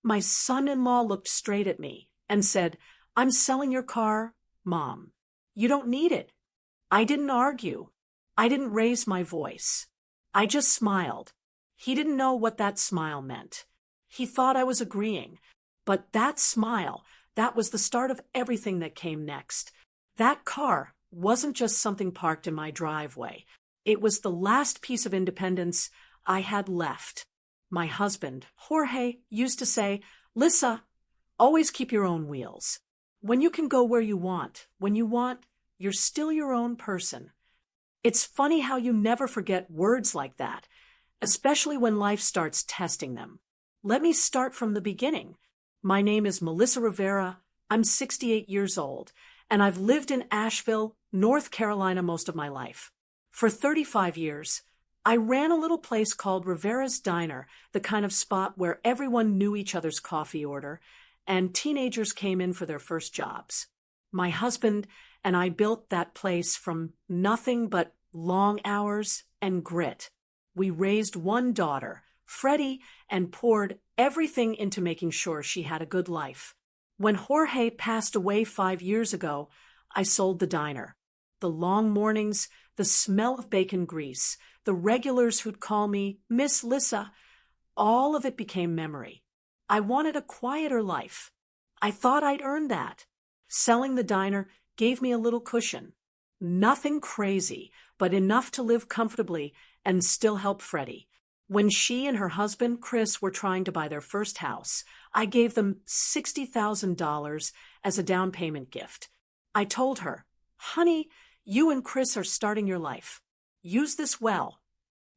My son-in-law looked straight at me and said, "I'm selling your car, Mom. You don't need it." I didn't argue. I didn't raise my voice. I just smiled. He didn't know what that smile meant. He thought I was agreeing. But that smile, that was the start of everything that came next. That car wasn't just something parked in my driveway. It was the last piece of independence I had left. My husband, Jorge, used to say, "Lisa, always keep your own wheels. When you can go where you want, you're still your own person." It's funny how you never forget words like that, especially when life starts testing them. Let me start from the beginning. My name is Melissa Rivera. I'm 68 years old, and I've lived in Asheville, North Carolina most of my life. For 35 years, I ran a little place called Rivera's Diner, the kind of spot where everyone knew each other's coffee order, and teenagers came in for their first jobs. My husband and I built that place from nothing but long hours and grit. We raised one daughter, Freddie, and poured everything into making sure she had a good life. When Jorge passed away 5 years ago, I sold the diner. The long mornings, the smell of bacon grease, the regulars who'd call me Miss Lissa, all of it became memory. I wanted a quieter life. I thought I'd earned that. Selling the diner gave me a little cushion. Nothing crazy, but enough to live comfortably and still help Freddie. When she and her husband, Chris, were trying to buy their first house, I gave them $60,000 as a down payment gift. I told her, "Honey, you and Chris are starting your life. Use this well."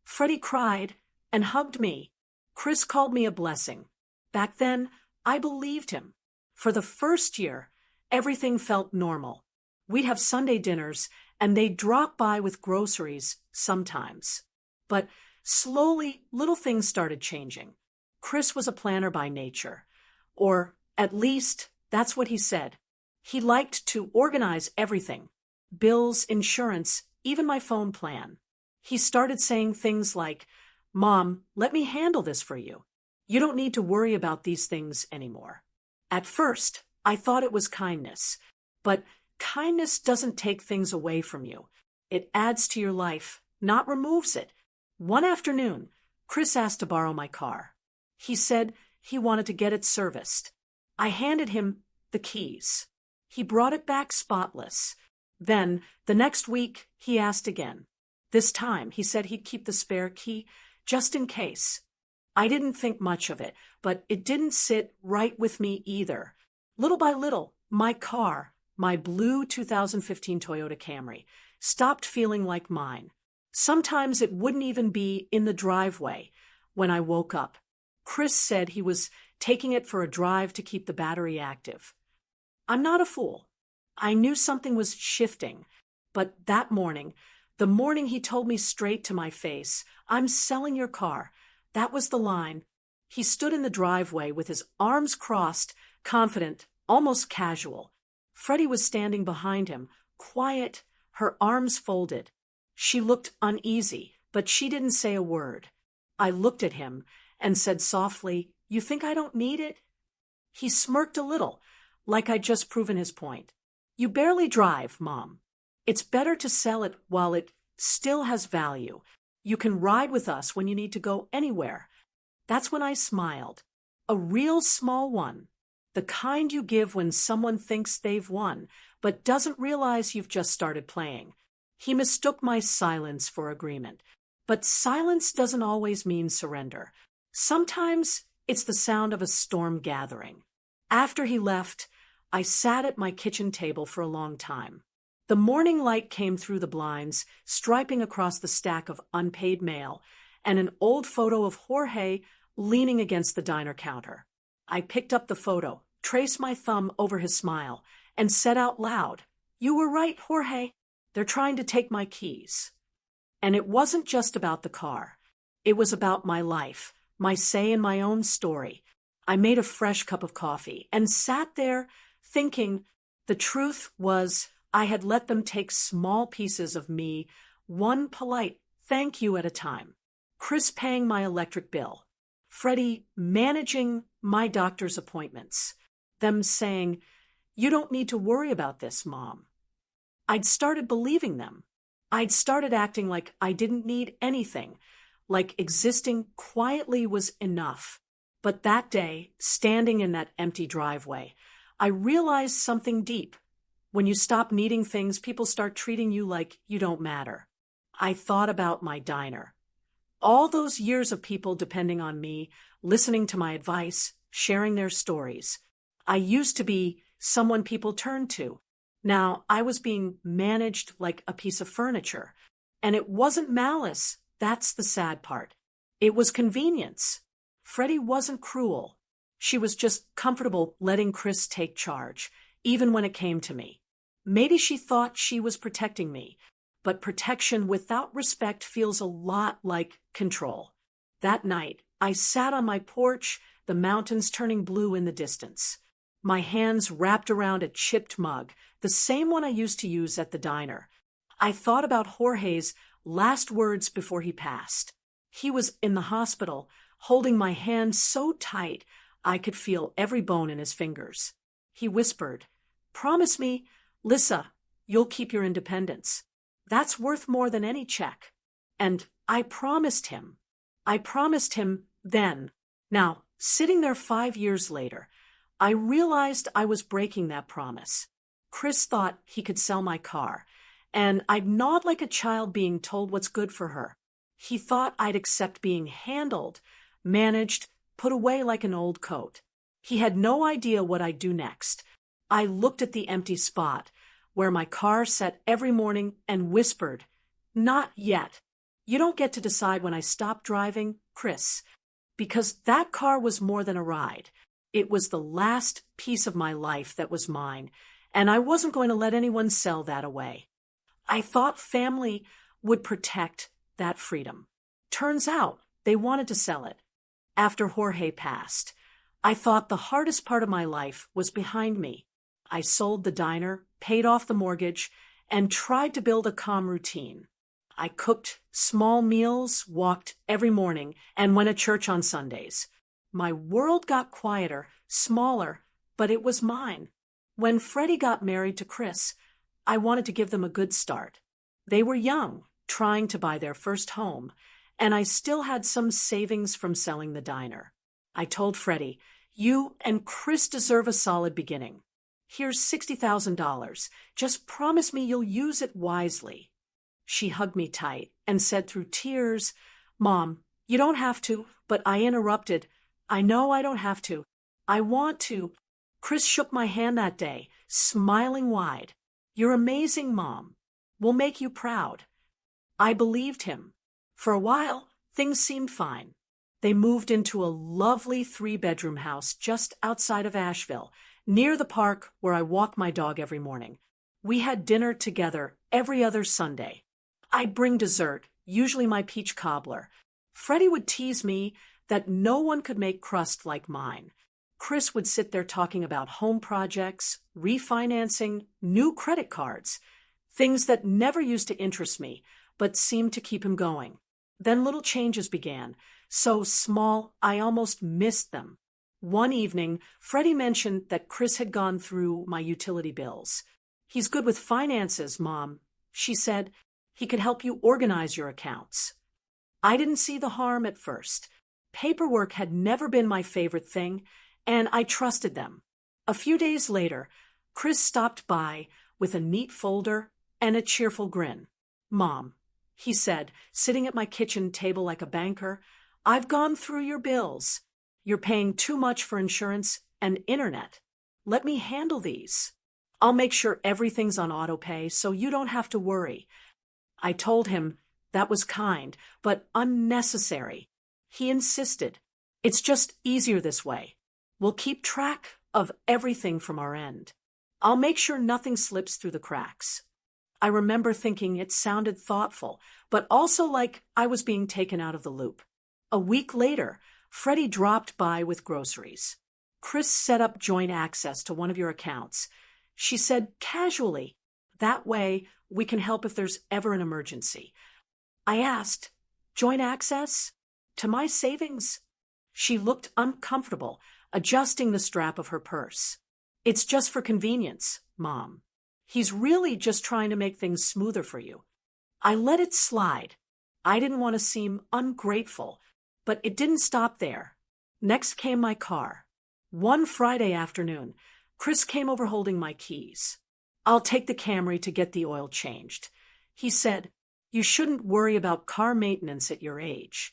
Freddie cried and hugged me. Chris called me a blessing. Back then, I believed him. For the first year, everything felt normal. We'd have Sunday dinners, and they'd drop by with groceries sometimes. But slowly, little things started changing. Chris was a planner by nature. Or, at least, that's what he said. He liked to organize everything. Bills, insurance, even my phone plan. He started saying things like, "Mom, let me handle this for you. You don't need to worry about these things anymore." At first, I thought it was kindness. But kindness doesn't take things away from you. It adds to your life, not removes it. One afternoon, Chris asked to borrow my car. He said he wanted to get it serviced. I handed him the keys. He brought it back spotless. Then, the next week, he asked again. This time, he said he'd keep the spare key just in case. I didn't think much of it, but it didn't sit right with me either. Little by little, my car, my blue 2015 Toyota Camry, stopped feeling like mine. Sometimes it wouldn't even be in the driveway when I woke up. Chris said he was taking it for a drive to keep the battery active. I'm not a fool. I knew something was shifting, but that morning, the morning he told me straight to my face, "I'm selling your car," that was the line. He stood in the driveway with his arms crossed, confident, almost casual. Freddie was standing behind him, quiet, her arms folded. She looked uneasy, but she didn't say a word. I looked at him and said softly, "You think I don't need it?" He smirked a little, like I'd just proven his point. "You barely drive, Mom. It's better to sell it while it still has value. You can ride with us when you need to go anywhere." That's when I smiled. A real small one. The kind you give when someone thinks they've won, but doesn't realize you've just started playing. He mistook my silence for agreement. But silence doesn't always mean surrender. Sometimes it's the sound of a storm gathering. After he left, I sat at my kitchen table for a long time. The morning light came through the blinds, striping across the stack of unpaid mail, and an old photo of Jorge leaning against the diner counter. I picked up the photo, traced my thumb over his smile, and said out loud, "You were right, Jorge. They're trying to take my keys." And it wasn't just about the car. It was about my life, my say in my own story. I made a fresh cup of coffee and sat there thinking the truth was I had let them take small pieces of me, one polite thank you at a time. Chris paying my electric bill. Freddie managing my doctor's appointments, them saying, "You don't need to worry about this, Mom." I'd started believing them. I'd started acting like I didn't need anything, like existing quietly was enough. But that day, standing in that empty driveway, I realized something deep. When you stop needing things, people start treating you like you don't matter. I thought about my diner. All those years of people depending on me, listening to my advice, sharing their stories. I used to be someone people turned to. Now I was being managed like a piece of furniture. And it wasn't malice. That's the sad part. It was convenience. Freddie wasn't cruel. She was just comfortable letting Chris take charge, even when it came to me. Maybe she thought she was protecting me, but protection without respect feels a lot like control. That night, I sat on my porch, the mountains turning blue in the distance. My hands wrapped around a chipped mug, the same one I used to use at the diner. I thought about Jorge's last words before he passed. He was in the hospital, holding my hand so tight I could feel every bone in his fingers. He whispered, "Promise me, Lisa, you'll keep your independence. That's worth more than any check." And I promised him. I promised him then. Now, sitting there 5 years later, I realized I was breaking that promise. Chris thought he could sell my car, and I'd nod like a child being told what's good for her. He thought I'd accept being handled, managed, put away like an old coat. He had no idea what I'd do next. I looked at the empty spot where my car sat every morning and whispered, "Not yet. You don't get to decide when I stop driving, Chris." Because that car was more than a ride. It was the last piece of my life that was mine, and I wasn't going to let anyone sell that away. I thought family would protect that freedom. Turns out they wanted to sell it. After Jorge passed, I thought the hardest part of my life was behind me. I sold the diner, paid off the mortgage, and tried to build a calm routine. I cooked small meals, walked every morning, and went to church on Sundays. My world got quieter, smaller, but it was mine. When Freddie got married to Chris, I wanted to give them a good start. They were young, trying to buy their first home, and I still had some savings from selling the diner. I told Freddie, "You and Chris deserve a solid beginning. Here's $60,000. Just promise me you'll use it wisely." She hugged me tight and said through tears, "Mom, you don't have to," but I interrupted. "I know I don't have to. I want to." Chris shook my hand that day, smiling wide. "You're amazing, Mom. We'll make you proud." I believed him. For a while, things seemed fine. They moved into a lovely 3-bedroom house just outside of Asheville, near the park where I walk my dog every morning. We had dinner together every other Sunday. I'd bring dessert, usually my peach cobbler. Freddie would tease me that no one could make crust like mine. Chris would sit there talking about home projects, refinancing, new credit cards, things that never used to interest me, but seemed to keep him going. Then little changes began, so small I almost missed them. One evening, Freddie mentioned that Chris had gone through my utility bills. "He's good with finances, Mom," she said. "He could help you organize your accounts." I didn't see the harm at first. Paperwork had never been my favorite thing, and I trusted them. A few days later, Chris stopped by with a neat folder and a cheerful grin. "Mom," he said, sitting at my kitchen table like a banker, "I've gone through your bills. You're paying too much for insurance and internet. Let me handle these. I'll make sure everything's on auto pay so you don't have to worry." I told him that was kind, but unnecessary. He insisted, "It's just easier this way. We'll keep track of everything from our end. I'll make sure nothing slips through the cracks." I remember thinking it sounded thoughtful, but also like I was being taken out of the loop. A week later, Freddie dropped by with groceries. "Chris set up joint access to one of your accounts," she said casually. "That way, we can help if there's ever an emergency." I asked, "Joint access? To my savings?" She looked uncomfortable. adjusting the strap of her purse. It's just for convenience, Mom. He's really just trying to make things smoother for you. I let it slide. I didn't want to seem ungrateful, but it didn't stop there. Next came my car. One Friday afternoon, Chris came over holding my keys. I'll take the Camry to get the oil changed. He said, you shouldn't worry about car maintenance at your age.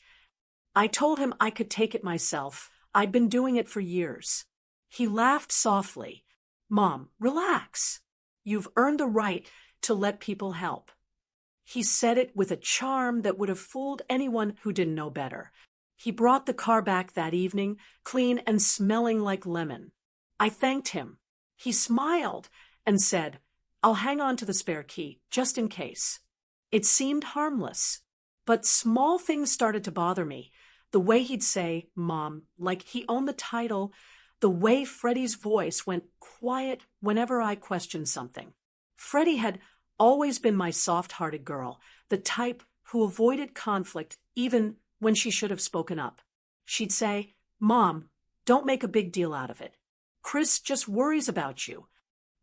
I told him I could take it myself. I'd been doing it for years. He laughed softly. Mom, relax. You've earned the right to let people help. He said it with a charm that would have fooled anyone who didn't know better. He brought the car back that evening, clean and smelling like lemon. I thanked him. He smiled and said, I'll hang on to the spare key, just in case. It seemed harmless, but small things started to bother me. The way he'd say, Mom, like he owned the title, the way Freddie's voice went quiet whenever I questioned something. Freddie had always been my soft-hearted girl, the type who avoided conflict even when she should have spoken up. She'd say, Mom, don't make a big deal out of it. Chris just worries about you.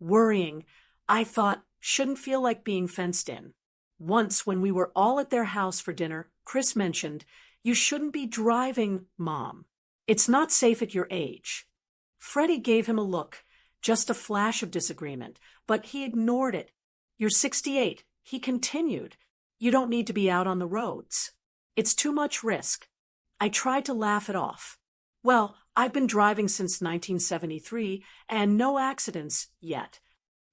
Worrying, I thought, shouldn't feel like being fenced in. Once, when we were all at their house for dinner, Chris mentioned, you shouldn't be driving, Mom. It's not safe at your age. Freddie gave him a look, just a flash of disagreement, but he ignored it. You're 68, he continued. You don't need to be out on the roads. It's too much risk. I tried to laugh it off. Well, I've been driving since 1973 and no accidents yet.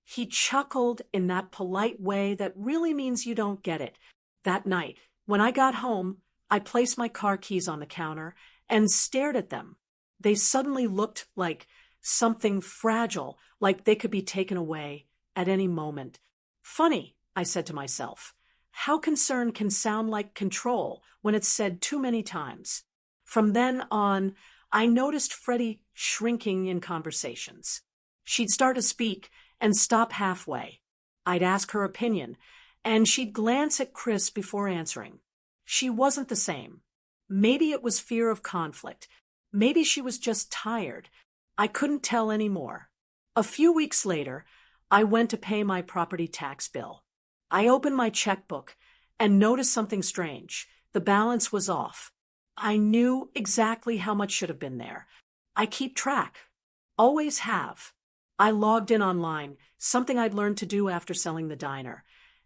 He chuckled in that polite way that really means you don't get it. That night, when I got home, I placed my car keys on the counter and stared at them. They suddenly looked like something fragile, like they could be taken away at any moment. Funny, I said to myself. How concern can sound like control when it's said too many times. From then on, I noticed Freddie shrinking in conversations. She'd start to speak and stop halfway. I'd ask her opinion, and she'd glance at Chris before answering. She wasn't the same. Maybe it was fear of conflict. Maybe she was just tired. I couldn't tell anymore. A few weeks later, I went to pay my property tax bill. I opened my checkbook and noticed something strange. The balance was off. I knew exactly how much should have been there. I keep track. Always have. I logged in online, something I'd learned to do after selling the diner,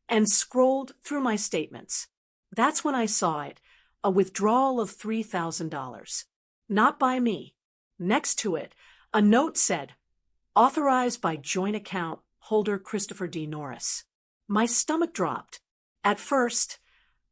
and scrolled through my statements. That's when I saw it, a withdrawal of $3,000. Not by me. Next to it, a note said, authorized by joint account holder Christopher D. Norris. My stomach dropped. At first,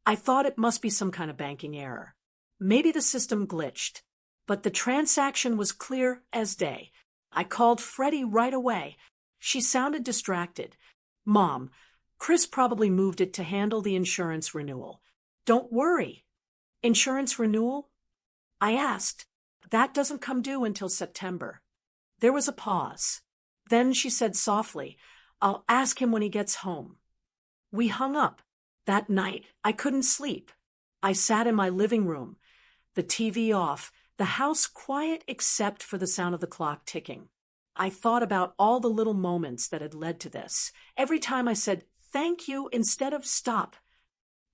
I thought it must be some kind of banking error. Maybe the system glitched, but the transaction was clear as day. I called Freddie right away. She sounded distracted. Mom, Chris probably moved it to handle the insurance renewal. Don't worry. Insurance renewal? I asked. That doesn't come due until September. There was a pause. Then she said softly, I'll ask him when he gets home. We hung up. That night, I couldn't sleep. I sat in my living room, the TV off, the house quiet except for the sound of the clock ticking. I thought about all the little moments that had led to this. Every time I said, thank you, instead of stop.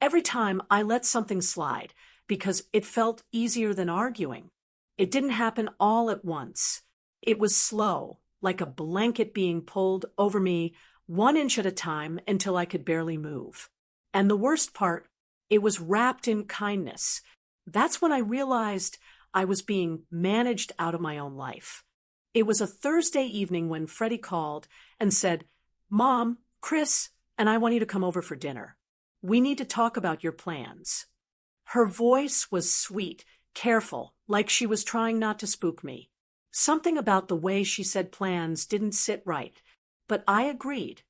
Every time I let something slide, because it felt easier than arguing. It didn't happen all at once. It was slow, like a blanket being pulled over me 1 inch at a time until I could barely move. And the worst part, it was wrapped in kindness. That's when I realized I was being managed out of my own life. It was a Thursday evening when Freddie called and said, Mom, Chris, and I want you to come over for dinner. We need to talk about your plans. Her voice was sweet, careful, like she was trying not to spook me. Something about the way she said plans didn't sit right, but I agreed.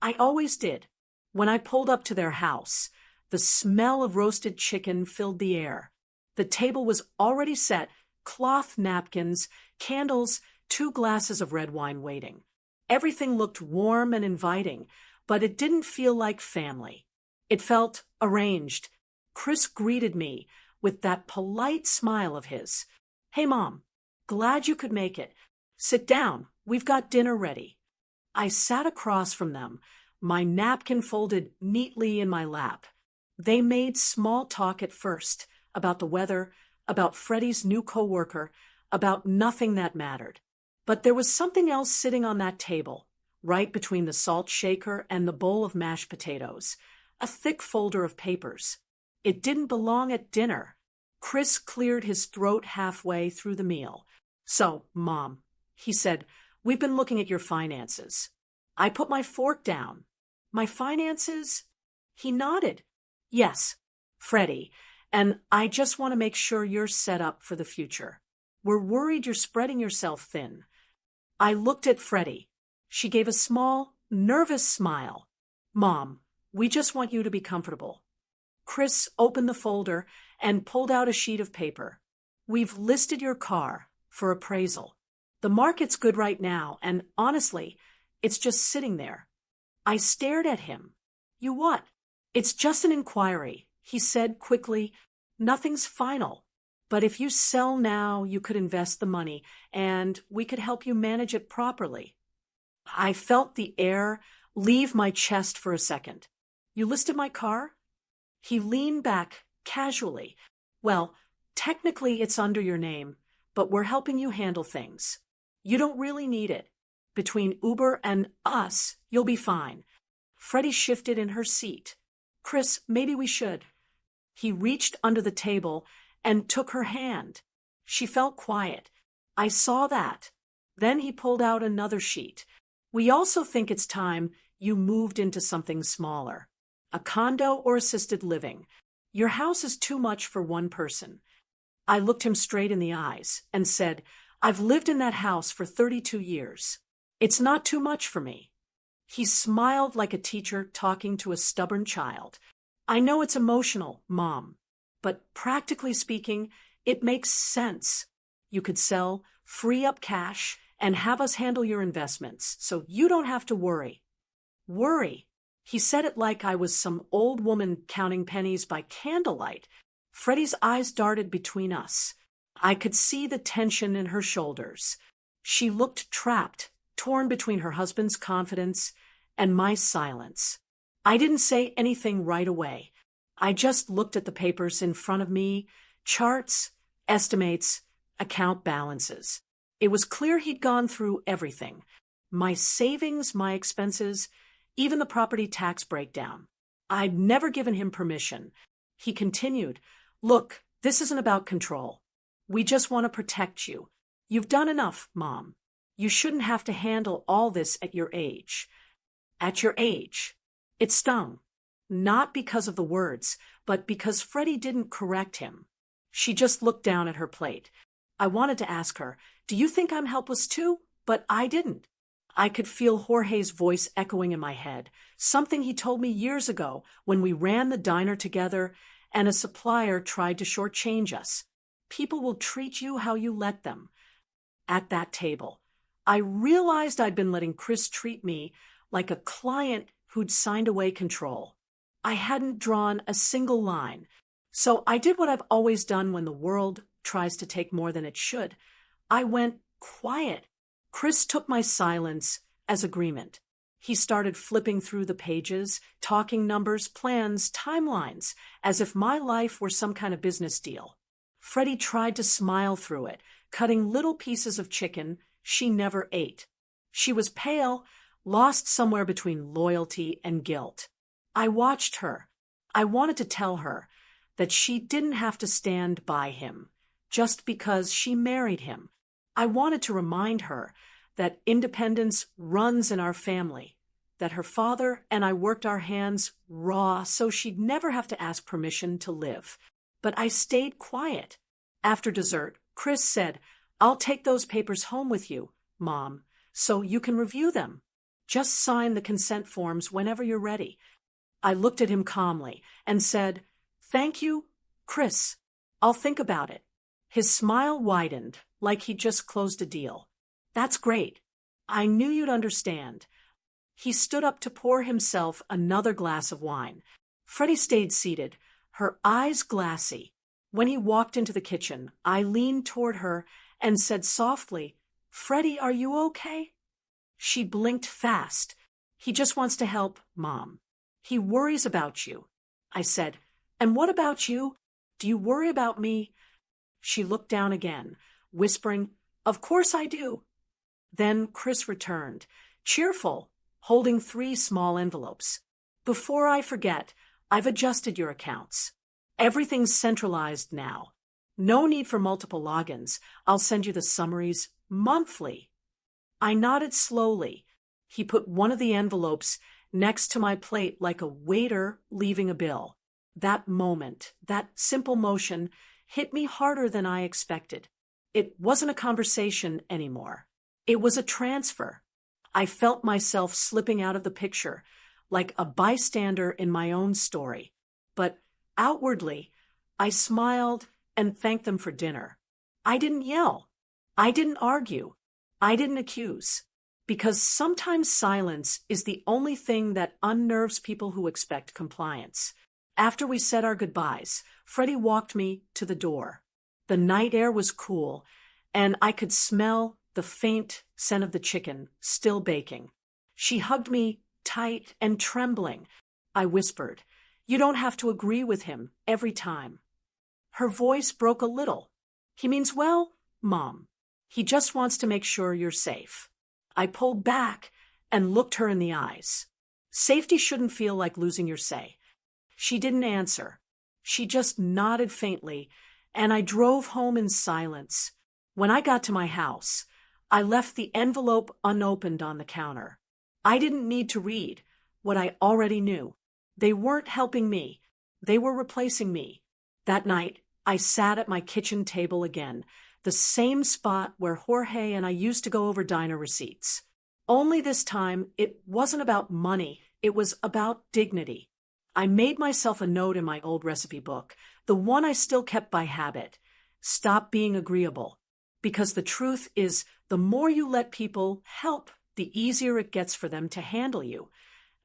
I always did. When I pulled up to their house, the smell of roasted chicken filled the air. The table was already set, cloth napkins, candles, 2 glasses of red wine waiting. Everything looked warm and inviting, but it didn't feel like family. It felt arranged. Chris greeted me with that polite smile of his. Hey, Mom. Glad you could make it. Sit down. We've got dinner ready. I sat across from them, my napkin folded neatly in my lap. They made small talk at first, about the weather, about Freddie's new coworker, about nothing that mattered. But there was something else sitting on that table, right between the salt shaker and the bowl of mashed potatoes, a thick folder of papers. It didn't belong at dinner. Chris cleared his throat halfway through the meal. So, Mom, he said, we've been looking at your finances. I put my fork down. My finances? He nodded. Yes, Freddie, and I just want to make sure you're set up for the future. We're worried you're spreading yourself thin. I looked at Freddie. She gave a small, nervous smile. Mom, we just want you to be comfortable. Chris opened the folder and pulled out a sheet of paper. We've listed your car for appraisal. The market's good right now, and honestly, it's just sitting there. I stared at him. You what? It's just an inquiry, he said quickly. Nothing's final. But if you sell now, you could invest the money, and we could help you manage it properly. I felt the air leave my chest for a second. You listed my car? He leaned back casually. Well, technically it's under your name, but we're helping you handle things. You don't really need it. Between Uber and us, you'll be fine. Freddie shifted in her seat. Chris, maybe we should. He reached under the table and took her hand. She felt quiet. I saw that. Then he pulled out another sheet. We also think it's time you moved into something smaller. A condo or assisted living. Your house is too much for one person. I looked him straight in the eyes and said, I've lived in that house for 32 years. It's not too much for me. He smiled like a teacher talking to a stubborn child. I know it's emotional, Mom, but practically speaking, it makes sense. You could sell, free up cash, and have us handle your investments, so you don't have to worry. Worry? He said it like I was some old woman counting pennies by candlelight. Freddie's eyes darted between us. I could see the tension in her shoulders. She looked trapped, torn between her husband's confidence and my silence. I didn't say anything right away. I just looked at the papers in front of me, charts, estimates, account balances. It was clear he'd gone through everything. My savings, my expenses, even the property tax breakdown. I'd never given him permission. He continued, Look, this isn't about control. We just want to protect you. You've done enough, Mom. You shouldn't have to handle all this at your age. At your age. It stung. Not because of the words, but because Freddie didn't correct him. She just looked down at her plate. I wanted to ask her, do you think I'm helpless too? But I didn't. I could feel Jorge's voice echoing in my head, something he told me years ago when we ran the diner together and a supplier tried to shortchange us. People will treat you how you let them. At that table, I realized I'd been letting Chris treat me like a client who'd signed away control. I hadn't drawn a single line, so I did what I've always done when the world tries to take more than it should. I went quiet. Chris took my silence as agreement. He started flipping through the pages, talking numbers, plans, timelines, as if my life were some kind of business deal. Freddie tried to smile through it, cutting little pieces of chicken she never ate. She was pale, lost somewhere between loyalty and guilt. I watched her. I wanted to tell her that she didn't have to stand by him just because she married him. I wanted to remind her that independence runs in our family, that her father and I worked our hands raw so she'd never have to ask permission to live. But I stayed quiet. After dessert, Chris said, I'll take those papers home with you, Mom, so you can review them. Just sign the consent forms whenever you're ready. I looked at him calmly and said, Thank you, Chris. I'll think about it. His smile widened, like he'd just closed a deal. That's great. I knew you'd understand. He stood up to pour himself another glass of wine. Freddie stayed seated, her eyes glassy. When he walked into the kitchen, I leaned toward her and said softly, "Freddie, are you okay?" She blinked fast. "He just wants to help, Mom. He worries about you." I said, "And what about you? Do you worry about me?" She looked down again, whispering, "Of course I do." Then Chris returned, cheerful, holding 3 small envelopes. "Before I forget, I've adjusted your accounts. Everything's centralized now. No need for multiple logins. I'll send you the summaries monthly." I nodded slowly. He put one of the envelopes next to my plate like a waiter leaving a bill. That moment, that simple motion, hit me harder than I expected. It wasn't a conversation anymore. It was a transfer. I felt myself slipping out of the picture, like a bystander in my own story. But outwardly, I smiled and thanked them for dinner. I didn't yell. I didn't argue. I didn't accuse. Because sometimes silence is the only thing that unnerves people who expect compliance. After we said our goodbyes, Freddie walked me to the door. The night air was cool, and I could smell the faint scent of the chicken still baking. She hugged me tight and trembling. I whispered, "You don't have to agree with him every time." Her voice broke a little. "He means well, Mom. He just wants to make sure you're safe." I pulled back and looked her in the eyes. "Safety shouldn't feel like losing your say." She didn't answer. She just nodded faintly, and I drove home in silence. When I got to my house, I left the envelope unopened on the counter. I didn't need to read what I already knew. They weren't helping me. They were replacing me. That night, I sat at my kitchen table again, the same spot where Jorge and I used to go over diner receipts. Only this time, it wasn't about money. It was about dignity. I made myself a note in my old recipe book, the one I still kept by habit. Stop being agreeable. Because the truth is, the more you let people help, the easier it gets for them to handle you,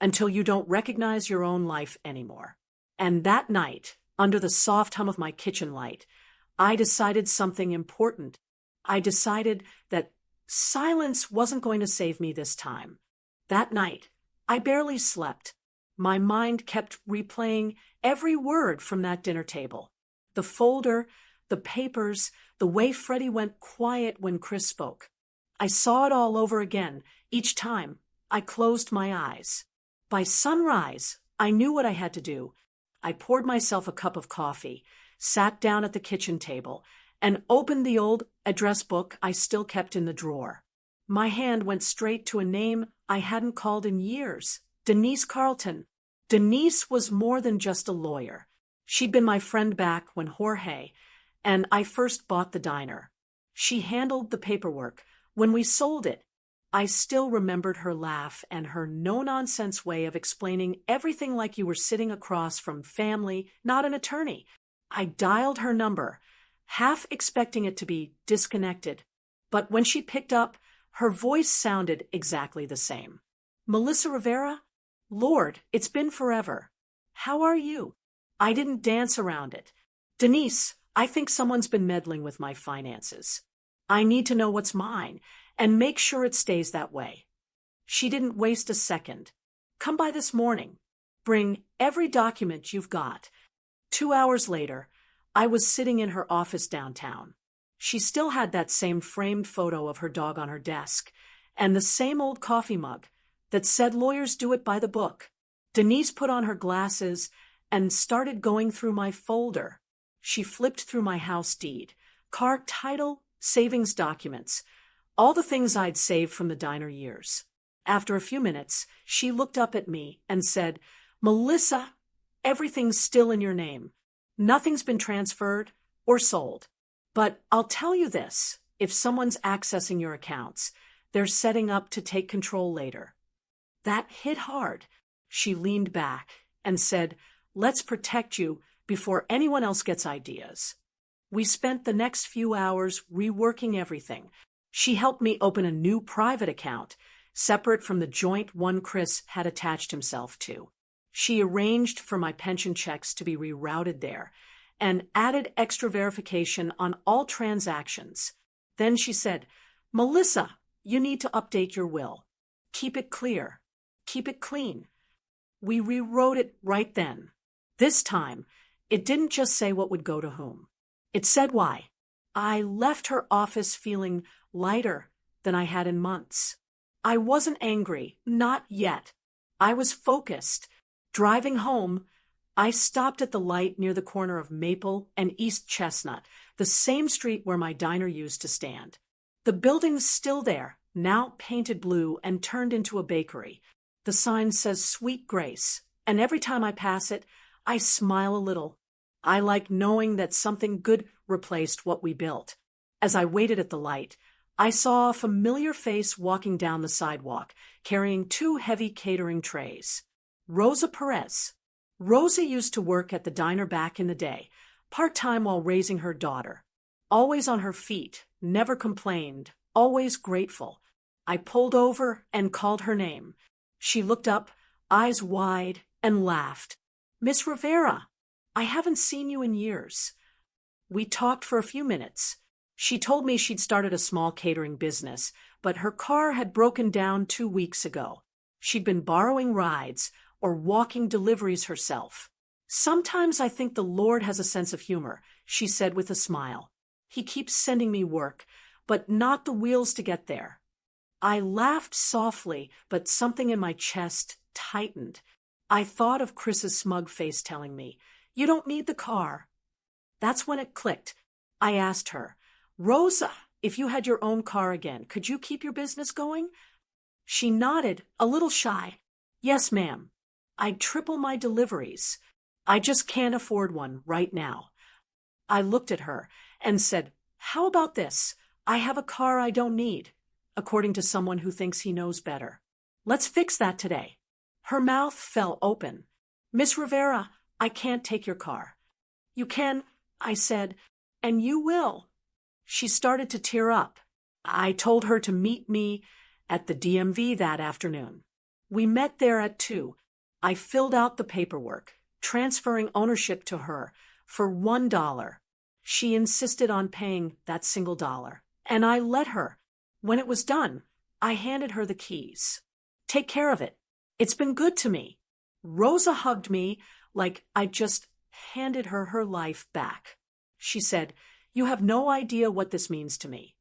until you don't recognize your own life anymore. And that night, under the soft hum of my kitchen light, I decided something important. I decided that silence wasn't going to save me this time. That night, I barely slept. My mind kept replaying every word from that dinner table. The folder, the papers, the way Freddie went quiet when Chris spoke. I saw it all over again, each time I closed my eyes. By sunrise, I knew what I had to do. I poured myself a cup of coffee, sat down at the kitchen table, and opened the old address book I still kept in the drawer. My hand went straight to a name I hadn't called in years. Denise Carlton. Denise was more than just a lawyer. She'd been my friend back when Jorge and I first bought the diner. She handled the paperwork when we sold it. I still remembered her laugh and her no-nonsense way of explaining everything like you were sitting across from family, not an attorney. I dialed her number, half expecting it to be disconnected. But when she picked up, her voice sounded exactly the same. "Melissa Rivera? Lord, it's been forever. How are you?" I didn't dance around it. "Denise, I think someone's been meddling with my finances. I need to know what's mine and make sure it stays that way." She didn't waste a second. "Come by this morning. Bring every document you've got." 2 hours later, I was sitting in her office downtown. She still had that same framed photo of her dog on her desk and the same old coffee mug that said lawyers do it by the book. Denise put on her glasses and started going through my folder. She flipped through my house deed, car title, savings documents, all the things I'd saved from the diner years. After a few minutes, she looked up at me and said, "Melissa, everything's still in your name. Nothing's been transferred or sold. But I'll tell you this, if someone's accessing your accounts, they're setting up to take control later." That hit hard. She leaned back and said, "Let's protect you before anyone else gets ideas." We spent the next few hours reworking everything. She helped me open a new private account, separate from the joint one Chris had attached himself to. She arranged for my pension checks to be rerouted there and added extra verification on all transactions. Then she said, "Melissa, you need to update your will. Keep it clear. Keep it clean." We rewrote it right then. This time, it didn't just say what would go to whom. It said why. I left her office feeling lighter than I had in months. I wasn't angry, not yet. I was focused. Driving home, I stopped at the light near the corner of Maple and East Chestnut, the same street where my diner used to stand. The building's still there, now painted blue and turned into a bakery. The sign says Sweet Grace, and every time I pass it, I smile a little. I like knowing that something good replaced what we built. As I waited at the light, I saw a familiar face walking down the sidewalk, carrying 2 heavy catering trays. Rosa Perez. Rosa used to work at the diner back in the day, part-time while raising her daughter. Always on her feet, never complained, always grateful. I pulled over and called her name. She looked up, eyes wide, and laughed. "Miss Rivera, I haven't seen you in years." We talked for a few minutes. She told me she'd started a small catering business, but her car had broken down 2 weeks ago. She'd been borrowing rides or walking deliveries herself. "Sometimes I think the Lord has a sense of humor," she said with a smile. "He keeps sending me work, but not the wheels to get there." I laughed softly, but something in my chest tightened. I thought of Chris's smug face telling me, "You don't need the car." That's when it clicked. I asked her, "Rosa, if you had your own car again, could you keep your business going?" She nodded, a little shy. "Yes, ma'am. I'd triple my deliveries. I just can't afford one right now." I looked at her and said, "How about this? I have a car I don't need, according to someone who thinks he knows better. Let's fix that today." Her mouth fell open. "Miss Rivera, I can't take your car." "You can," I said, "and you will." She started to tear up. I told her to meet me at the DMV that afternoon. We met there at 2. I filled out the paperwork, transferring ownership to her for $1. She insisted on paying that single dollar, and I let her. When it was done, I handed her the keys. "Take care of it. It's been good to me." Rosa hugged me like I'd just handed her life back. She said, "You have no idea what this means to me."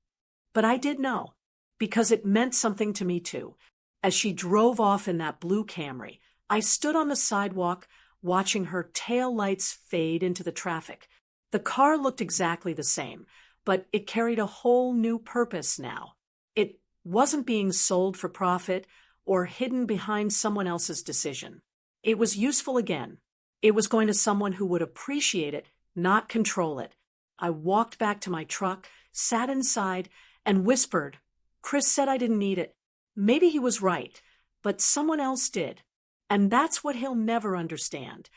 But I did know, because it meant something to me too. As she drove off in that blue Camry, I stood on the sidewalk watching her tail lights fade into the traffic. The car looked exactly the same, but it carried a whole new purpose now. It wasn't being sold for profit or hidden behind someone else's decision. It was useful again. It was going to someone who would appreciate it, not control it. I walked back to my truck, sat inside, and whispered. Chris said I didn't need it. Maybe he was right, but someone else did. And that's what he'll never understand.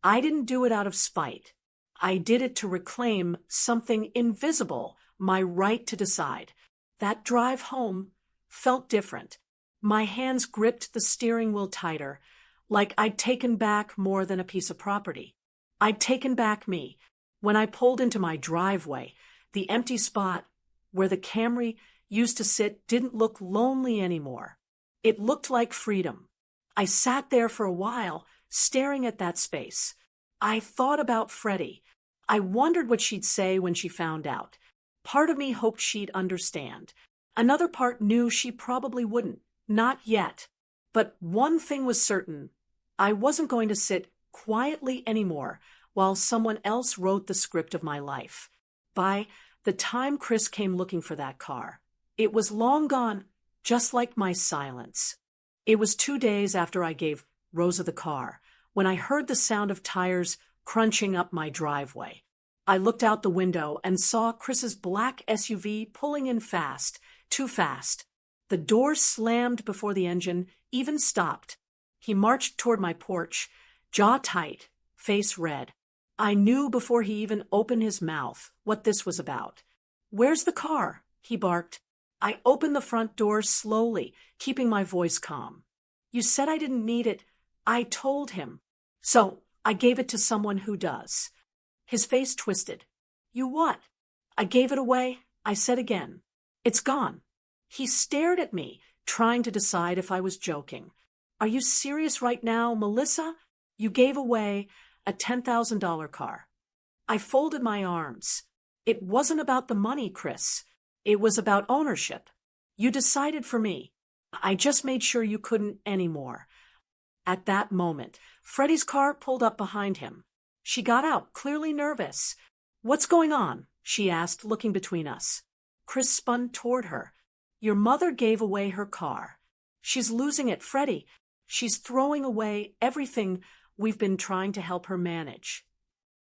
I didn't do it out of spite. I did it to reclaim something invisible, my right to decide. That drive home felt different. My hands gripped the steering wheel tighter, like I'd taken back more than a piece of property. I'd taken back me. When I pulled into my driveway, the empty spot where the Camry used to sit didn't look lonely anymore. It looked like freedom. I sat there for a while, staring at that space. I thought about Freddie. I wondered what she'd say when she found out. Part of me hoped she'd understand. Another part knew she probably wouldn't. Not yet. But one thing was certain. I wasn't going to sit quietly anymore while someone else wrote the script of my life. By the time Chris came looking for that car, it was long gone, just like my silence. It was 2 days after I gave Rosa the car, when I heard the sound of tires crunching up my driveway. I looked out the window and saw Chris's black SUV pulling in fast, too fast. The door slammed before the engine even stopped. He marched toward my porch, jaw tight, face red. I knew before he even opened his mouth what this was about. "Where's the car?" he barked. I opened the front door slowly, keeping my voice calm. "You said I didn't need it." I told him. "So I gave it to someone who does." His face twisted. "You what?" "I gave it away." I said again. It's gone. He stared at me, trying to decide if I was joking. Are you serious right now, Melissa? You gave away a $10,000 car. I folded my arms. It wasn't about the money, Chris. It was about ownership. You decided for me. I just made sure you couldn't anymore. At that moment, Freddie's car pulled up behind him. She got out, clearly nervous. What's going on? She asked, looking between us. Chris spun toward her. Your mother gave away her car. She's losing it, Freddie. She's throwing away everything we've been trying to help her manage.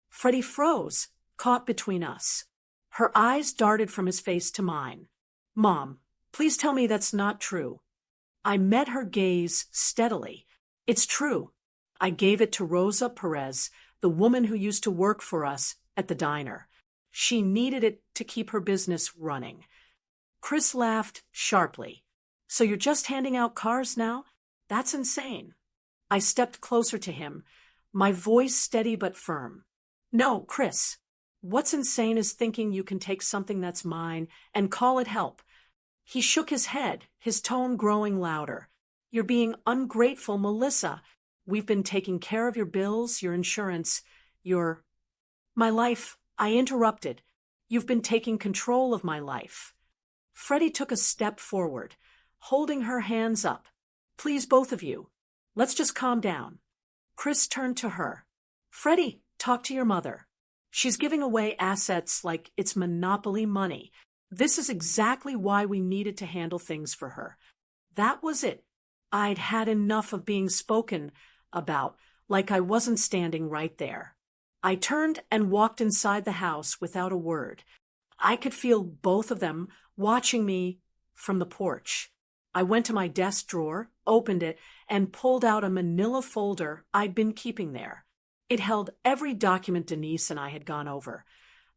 Freddie froze, caught between us. Her eyes darted from his face to mine. Mom, please tell me that's not true. I met her gaze steadily. It's true. I gave it to Rosa Perez, the woman who used to work for us at the diner. She needed it to keep her business running. Chris laughed sharply. So you're just handing out cars now? That's insane. I stepped closer to him, my voice steady but firm. No, Chris. What's insane is thinking you can take something that's mine and call it help. He shook his head, his tone growing louder. You're being ungrateful, Melissa. We've been taking care of your bills, your insurance, My life, I interrupted. You've been taking control of my life. Freddie took a step forward, holding her hands up. Please, both of you. Let's just calm down. Chris turned to her. Freddie, talk to your mother. She's giving away assets like it's monopoly money. This is exactly why we needed to handle things for her. That was it. I'd had enough of being spoken about, like I wasn't standing right there. I turned and walked inside the house without a word. I could feel both of them watching me from the porch. I went to my desk drawer, opened it, and pulled out a manila folder I'd been keeping there. It held every document Denise and I had gone over.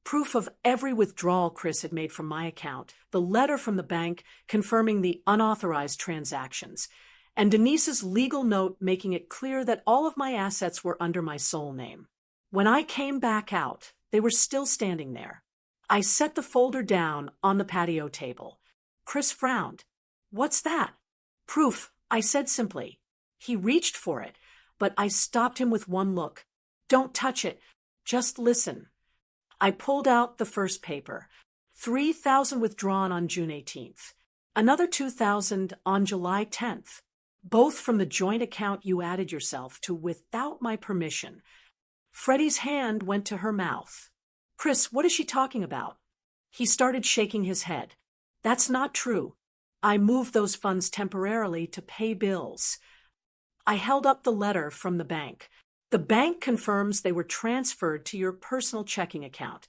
Proof of every withdrawal Chris had made from my account, the letter from the bank confirming the unauthorized transactions, and Denise's legal note making it clear that all of my assets were under my sole name. When I came back out, they were still standing there. I set the folder down on the patio table. Chris frowned. What's that? Proof, I said simply. He reached for it, but I stopped him with one look. Don't touch it. Just listen. I pulled out the first paper. 3,000 withdrawn on June 18th. Another 2,000 on July 10th. Both from the joint account you added yourself to without my permission. Freddie's hand went to her mouth. Chris, what is she talking about? He started shaking his head. That's not true. I moved those funds temporarily to pay bills. I held up the letter from the bank. The bank confirms they were transferred to your personal checking account.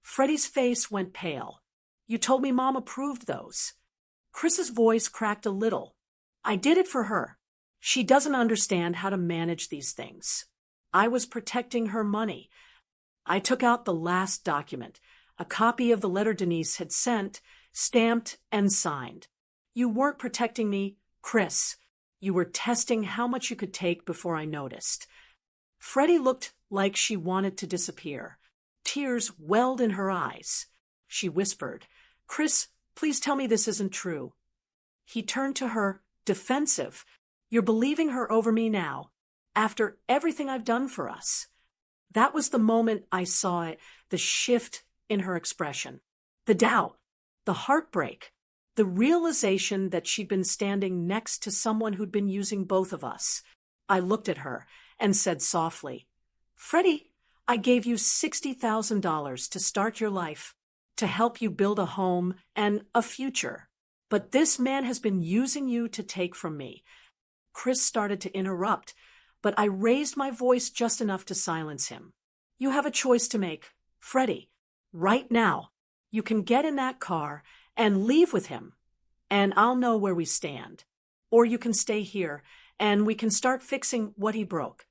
Freddie's face went pale. You told me Mom approved those. Chris's voice cracked a little. I did it for her. She doesn't understand how to manage these things. I was protecting her money. I took out the last document, a copy of the letter Denise had sent, stamped and signed. You weren't protecting me, Chris. You were testing how much you could take before I noticed. Freddie looked like she wanted to disappear. Tears welled in her eyes. She whispered, Chris, please tell me this isn't true. He turned to her, defensive. You're believing her over me now, after everything I've done for us. That was the moment I saw it, the shift in her expression. The doubt, the heartbreak, the realization that she'd been standing next to someone who'd been using both of us. I looked at her and said softly, Freddie, I gave you $60,000 to start your life, to help you build a home and a future. But this man has been using you to take from me. Chris started to interrupt, but I raised my voice just enough to silence him. You have a choice to make, Freddie. Right now, you can get in that car and leave with him, and I'll know where we stand. Or you can stay here, and we can start fixing what he broke.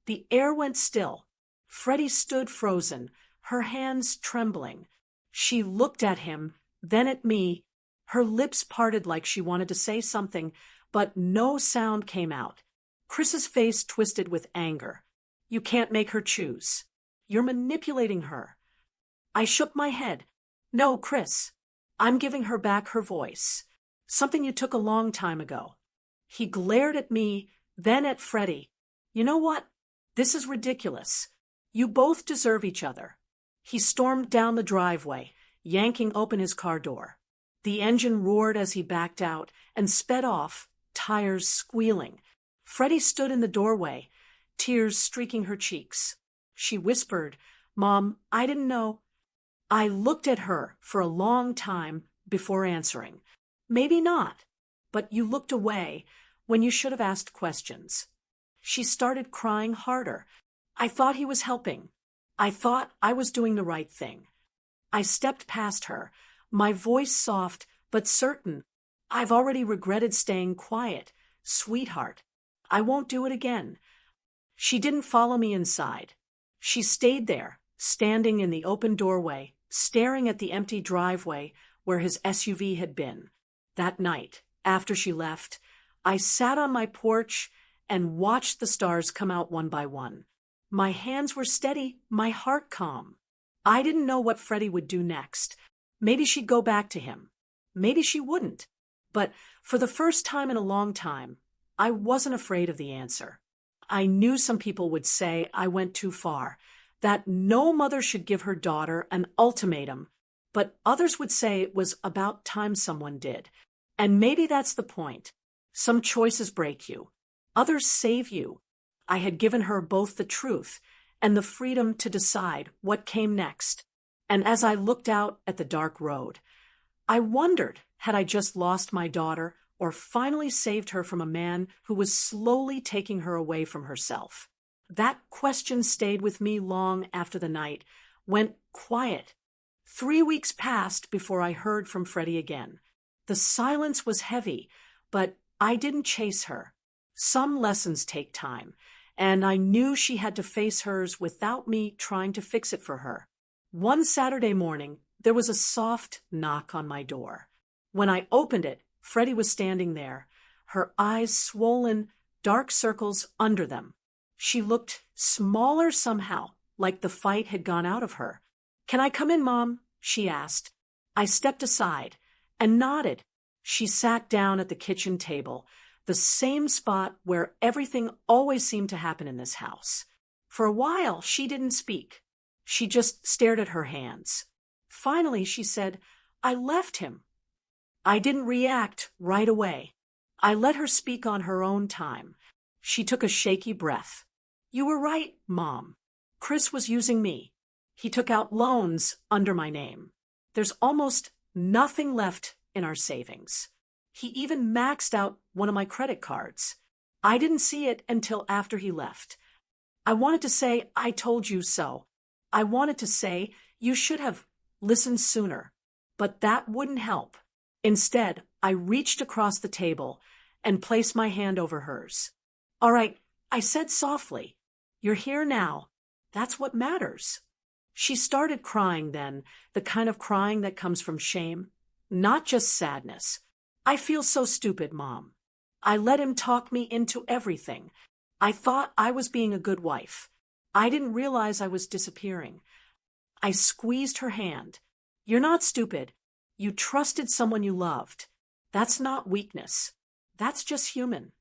The air went still. Freddie stood frozen, her hands trembling. She looked at him, then at me. Her lips parted like she wanted to say something, but no sound came out. Chris's face twisted with anger. You can't make her choose. You're manipulating her. I shook my head. No, Chris. I'm giving her back her voice. Something you took a long time ago. He glared at me, then at Freddie. You know what? This is ridiculous. You both deserve each other. He stormed down the driveway, yanking open his car door. The engine roared as he backed out and sped off, tires squealing. Freddie stood in the doorway, tears streaking her cheeks. She whispered, "Mom, I didn't know." I looked at her for a long time before answering. Maybe not, but you looked away when you should have asked questions. She started crying harder. I thought he was helping. I thought I was doing the right thing. I stepped past her, my voice soft but certain. I've already regretted staying quiet. Sweetheart, I won't do it again. She didn't follow me inside. She stayed there, standing in the open doorway, staring at the empty driveway where his SUV had been. That night, after she left, I sat on my porch and watched the stars come out one by one. My hands were steady, my heart calm. I didn't know what Freddie would do next. Maybe she'd go back to him. Maybe she wouldn't. But for the first time in a long time, I wasn't afraid of the answer. I knew some people would say I went too far, that no mother should give her daughter an ultimatum, but others would say it was about time someone did. And maybe that's the point. Some choices break you. Others save you. I had given her both the truth and the freedom to decide what came next. And as I looked out at the dark road, I wondered, had I just lost my daughter or finally saved her from a man who was slowly taking her away from herself? That question stayed with me long after the night went quiet. 3 weeks passed before I heard from Freddie again. The silence was heavy, but I didn't chase her. Some lessons take time, and I knew she had to face hers without me trying to fix it for her. One Saturday morning, there was a soft knock on my door. When I opened it, Freddie was standing there, her eyes swollen, dark circles under them. She looked smaller somehow, like the fight had gone out of her. "Can I come in, Mom?" she asked. I stepped aside and nodded. She sat down at the kitchen table, the same spot where everything always seemed to happen in this house. For a while, she didn't speak. She just stared at her hands. Finally, she said, "I left him." I didn't react right away. I let her speak on her own time. She took a shaky breath. "You were right, Mom. Chris was using me. He took out loans under my name. There's almost nothing left in our savings. He even maxed out one of my credit cards. I didn't see it until after he left. I wanted to say, 'I told you so.' I wanted to say, 'You should have listened sooner.' But that wouldn't help. Instead, I reached across the table and placed my hand over hers. 'All right,' I said softly. 'You're here now. That's what matters.' She started crying then, the kind of crying that comes from shame, not just sadness. 'I feel so stupid, Mom. I let him talk me into everything. I thought I was being a good wife. I didn't realize I was disappearing.' I squeezed her hand. 'You're not stupid. You trusted someone you loved. That's not weakness. That's just human.'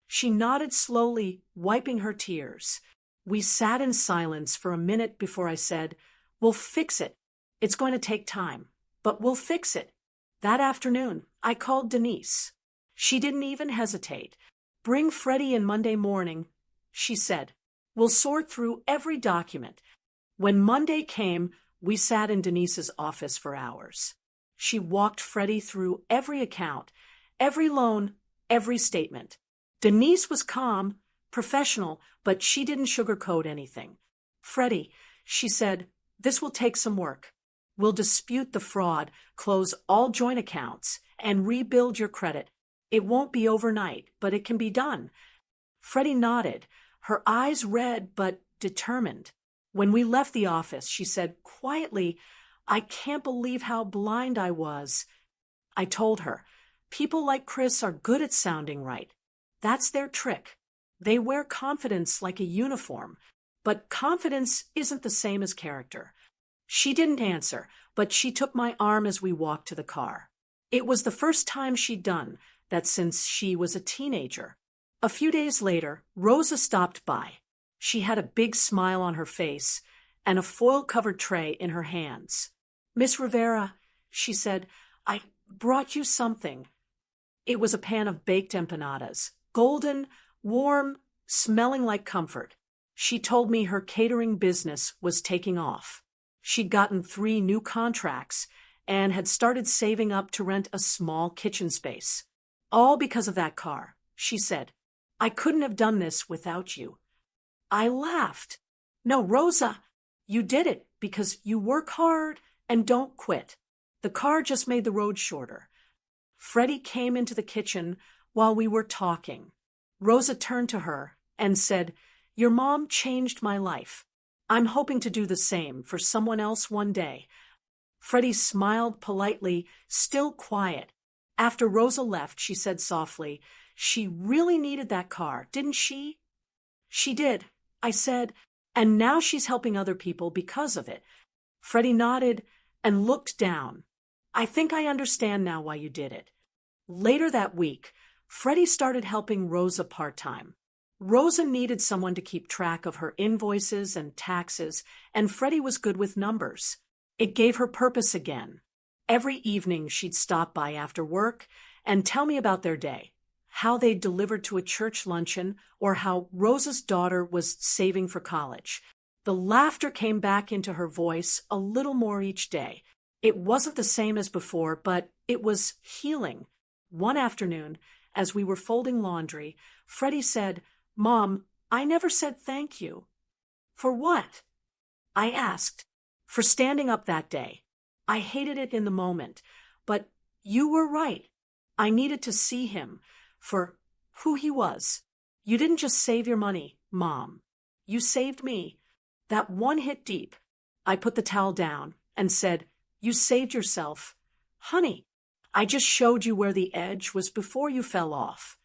She nodded slowly, wiping her tears. We sat in silence for a minute before I said, 'We'll fix it. It's going to take time, but we'll fix it.' That afternoon, I called Denise. She didn't even hesitate. 'Bring Freddie in Monday morning,' she said. 'We'll sort through every document.' When Monday came, we sat in Denise's office for hours. She walked Freddie through every account, every loan, every statement. Denise was calm, professional, but she didn't sugarcoat anything. 'Freddie,' she said, 'this will take some work. We'll dispute the fraud, close all joint accounts, and rebuild your credit. It won't be overnight, but it can be done.' Freddie nodded, her eyes red but determined. When we left the office, she said quietly, 'I can't believe how blind I was.' I told her, 'People like Chris are good at sounding right. That's their trick. They wear confidence like a uniform, but confidence isn't the same as character.' She didn't answer, but she took my arm as we walked to the car. It was the first time she'd done that since she was a teenager. A few days later, Rosa stopped by. She had a big smile on her face and a foil-covered tray in her hands. "Miss Rivera," she said, "I brought you something." It was a pan of baked empanadas, golden, warm, smelling like comfort. She told me her catering business was taking off. She'd gotten 3 new contracts and had started saving up to rent a small kitchen space. "All because of that car," she said. "I couldn't have done this without you." I laughed. "No, Rosa, you did it because you work hard and don't quit." The car just made the road shorter. Freddie came into the kitchen while we were talking. Rosa turned to her and said, "Your mom changed my life. I'm hoping to do the same for someone else one day." Freddie smiled politely, still quiet. After Rosa left, she said softly, "She really needed that car, didn't she?" "She did," I said, "and now she's helping other people because of it." Freddie nodded and looked down. "I think I understand now why you did it." Later that week, Freddie started helping Rosa part-time. Rosa needed someone to keep track of her invoices and taxes, and Freddie was good with numbers. It gave her purpose again. Every evening she'd stop by after work and tell me about their day, how they'd delivered to a church luncheon, or how Rosa's daughter was saving for college. The laughter came back into her voice a little more each day. It wasn't the same as before, but it was healing. One afternoon, as we were folding laundry, Freddie said, "Mom, I never said thank you." "For what?" I asked. "For standing up that day. I hated it in the moment, but you were right. I needed to see him for who he was. You didn't just save your money, Mom. You saved me." That one hit deep. I put the towel down and said, "You saved yourself. Honey, I just showed you where the edge was before you fell off."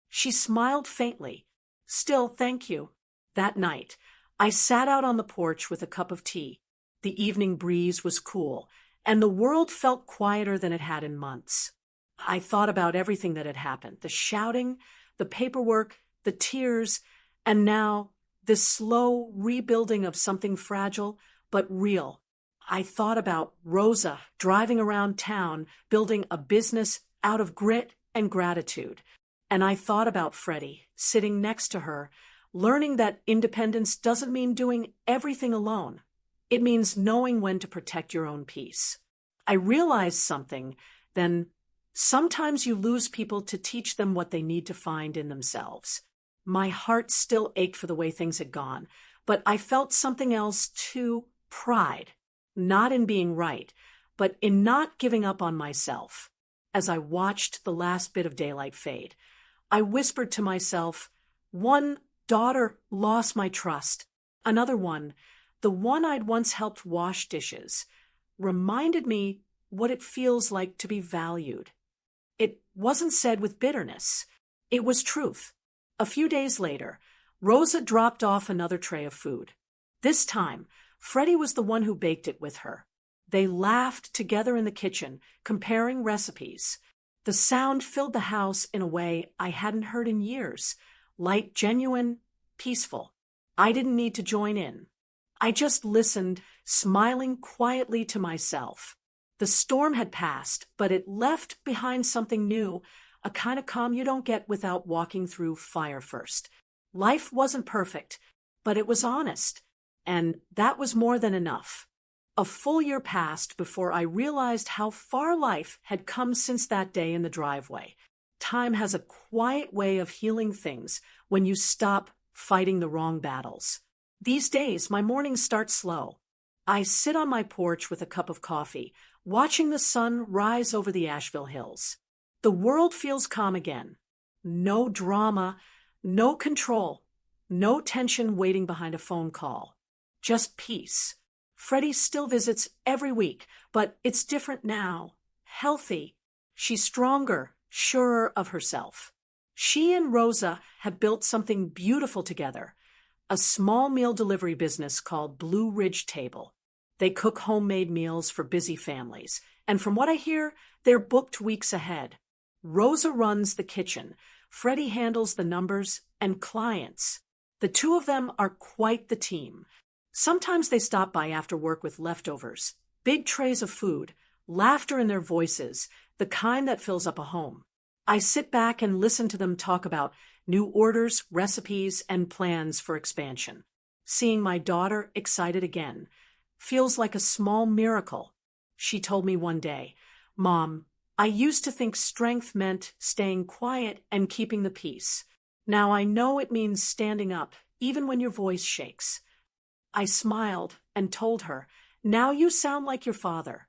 She smiled faintly. "Still, thank you." That night, I sat out on the porch with a cup of tea. The evening breeze was cool, and the world felt quieter than it had in months. I thought about everything that had happened, the shouting, the paperwork, the tears, and now this slow rebuilding of something fragile but real. I thought about Rosa driving around town, building a business out of grit and gratitude. And I thought about Freddie sitting next to her, learning that independence doesn't mean doing everything alone. It means knowing when to protect your own peace. I realized something, then sometimes you lose people to teach them what they need to find in themselves. My heart still ached for the way things had gone, but I felt something else too, pride. Not in being right, but in not giving up on myself. As I watched the last bit of daylight fade, I whispered to myself, one daughter lost my trust. Another one, the one I'd once helped wash dishes, reminded me what it feels like to be valued. It wasn't said with bitterness. It was truth. A few days later, Rosa dropped off another tray of food. This time, Freddie was the one who baked it with her. They laughed together in the kitchen, comparing recipes. The sound filled the house in a way I hadn't heard in years, light, genuine, peaceful. I didn't need to join in. I just listened, smiling quietly to myself. The storm had passed, but it left behind something new, a kind of calm you don't get without walking through fire first. Life wasn't perfect, but it was honest. And that was more than enough. A full year passed before I realized how far life had come since that day in the driveway. Time has a quiet way of healing things when you stop fighting the wrong battles. These days, my mornings start slow. I sit on my porch with a cup of coffee, watching the sun rise over the Asheville Hills. The world feels calm again. No drama, no control, no tension waiting behind a phone call. Just peace. Freddie still visits every week, but it's different now. Healthy. She's stronger, surer of herself. She and Rosa have built something beautiful together, a small meal delivery business called Blue Ridge Table. They cook homemade meals for busy families, and from what I hear, they're booked weeks ahead. Rosa runs the kitchen, Freddie handles the numbers and clients. The two of them are quite the team. Sometimes they stop by after work with leftovers, big trays of food, laughter in their voices, the kind that fills up a home. I sit back and listen to them talk about new orders, recipes, and plans for expansion. Seeing my daughter excited again feels like a small miracle. She told me one day, "Mom, I used to think strength meant staying quiet and keeping the peace. Now I know it means standing up, even when your voice shakes." I smiled and told her, "Now you sound like your father."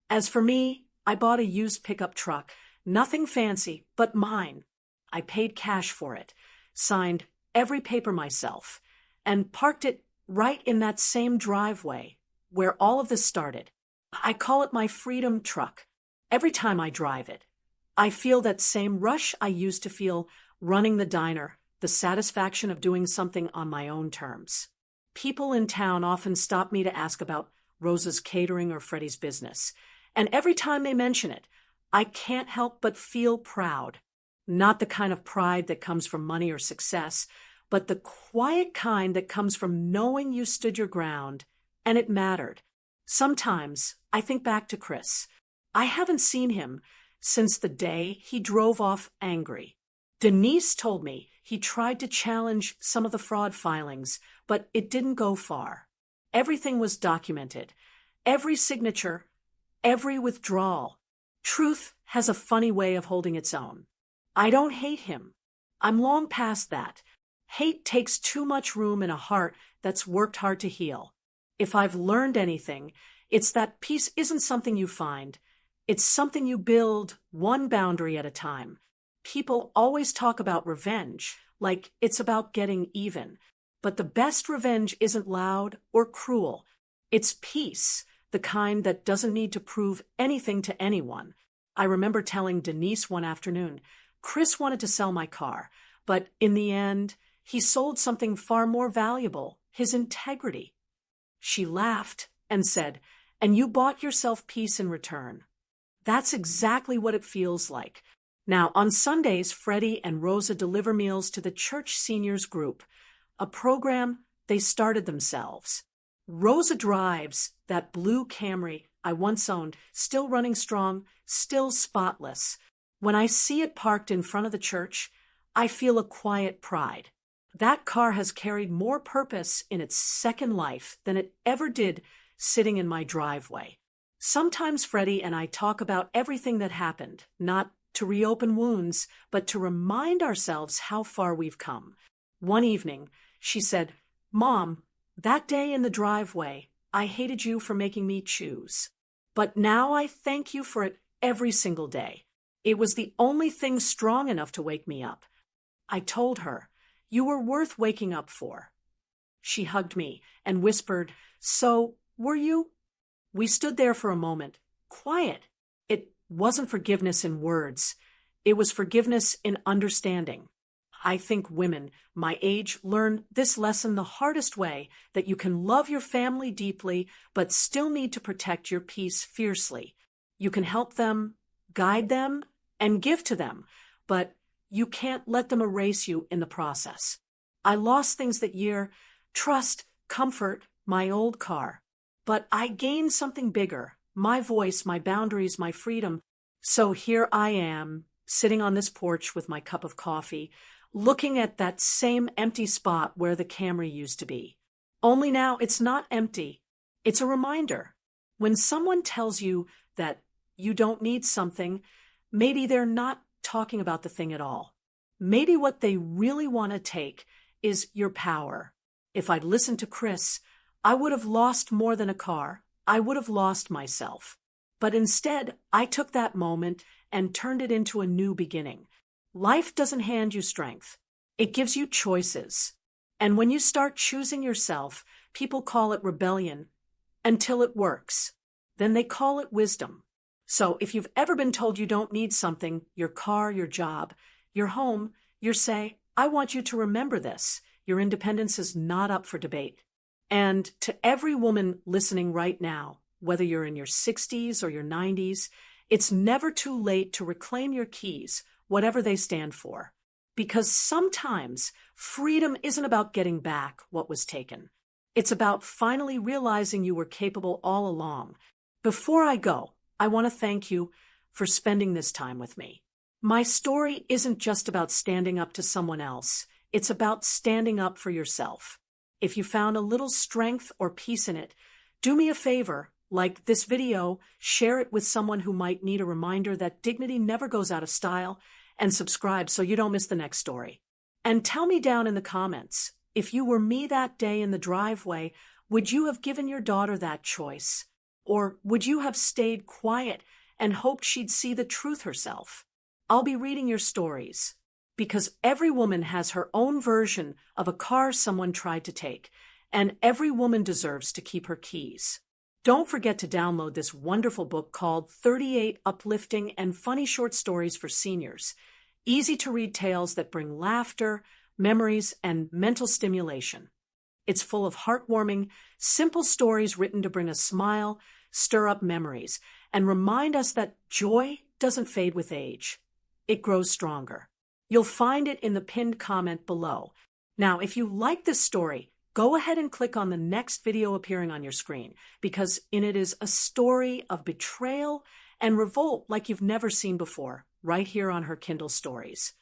As for me, I bought a used pickup truck, nothing fancy, but mine. I paid cash for it, signed every paper myself, and parked it right in that same driveway where all of this started. I call it my freedom truck. Every time I drive it, I feel that same rush I used to feel running the diner, the satisfaction of doing something on my own terms. People in town often stop me to ask about Rosa's catering or Freddie's business, and every time they mention it, I can't help but feel proud. Not the kind of pride that comes from money or success, but the quiet kind that comes from knowing you stood your ground and it mattered. Sometimes I think back to Chris. I haven't seen him since the day he drove off angry. Denise told me he tried to challenge some of the fraud filings, but it didn't go far. Everything was documented. Every signature, every withdrawal. Truth has a funny way of holding its own. I don't hate him. I'm long past that. Hate takes too much room in a heart that's worked hard to heal. If I've learned anything, it's that peace isn't something you find. It's something you build one boundary at a time. People always talk about revenge, like it's about getting even. But the best revenge isn't loud or cruel. It's peace, the kind that doesn't need to prove anything to anyone. I remember telling Denise one afternoon, Chris wanted to sell my car, but in the end, he sold something far more valuable, his integrity. She laughed and said, "And you bought yourself peace in return." That's exactly what it feels like. Now, on Sundays, Freddie and Rosa deliver meals to the church seniors group, a program they started themselves. Rosa drives that blue Camry I once owned, still running strong, still spotless. When I see it parked in front of the church, I feel a quiet pride. That car has carried more purpose in its second life than it ever did sitting in my driveway. Sometimes Freddie and I talk about everything that happened, not to reopen wounds, but to remind ourselves how far we've come. One evening, she said, "Mom, that day in the driveway, I hated you for making me choose. But now I thank you for it every single day. It was the only thing strong enough to wake me up." I told her, "You were worth waking up for." She hugged me and whispered, "So, were you?" We stood there for a moment, quiet. It wasn't forgiveness in words. It was forgiveness in understanding. I think women my age learn this lesson the hardest way, that you can love your family deeply, but still need to protect your peace fiercely. You can help them, guide them, and give to them, but you can't let them erase you in the process. I lost things that year, trust, comfort, my old car. But I gained something bigger, my voice, my boundaries, my freedom. So here I am, sitting on this porch with my cup of coffee, looking at that same empty spot where the Camry used to be. Only now it's not empty. It's a reminder. When someone tells you that you don't need something, maybe they're not talking about the thing at all. Maybe what they really want to take is your power. If I'd listened to Chris, I would have lost more than a car. I would have lost myself. But instead, I took that moment and turned it into a new beginning. Life doesn't hand you strength. It gives you choices. And when you start choosing yourself, people call it rebellion until it works. Then they call it wisdom. So if you've ever been told you don't need something, your car, your job, your home, you say, I want you to remember this. Your independence is not up for debate. And to every woman listening right now, whether you're in your 60s or your 90s, it's never too late to reclaim your keys, whatever they stand for. Because sometimes freedom isn't about getting back what was taken. It's about finally realizing you were capable all along. Before I go, I want to thank you for spending this time with me. My story isn't just about standing up to someone else. It's about standing up for yourself. If you found a little strength or peace in it, do me a favor, like this video, share it with someone who might need a reminder that dignity never goes out of style, and subscribe so you don't miss the next story. And tell me down in the comments, if you were me that day in the driveway, would you have given your daughter that choice? Or would you have stayed quiet and hoped she'd see the truth herself? I'll be reading your stories, because every woman has her own version of a car someone tried to take, and every woman deserves to keep her keys. Don't forget to download this wonderful book called 38 Uplifting and Funny Short Stories for Seniors. Easy-to-read tales that bring laughter, memories, and mental stimulation. It's full of heartwarming, simple stories written to bring a smile, stir up memories, and remind us that joy doesn't fade with age. It grows stronger. You'll find it in the pinned comment below. Now, if you like this story, go ahead and click on the next video appearing on your screen, because in it is a story of betrayal and revolt like you've never seen before, right here on Her Kindle Stories.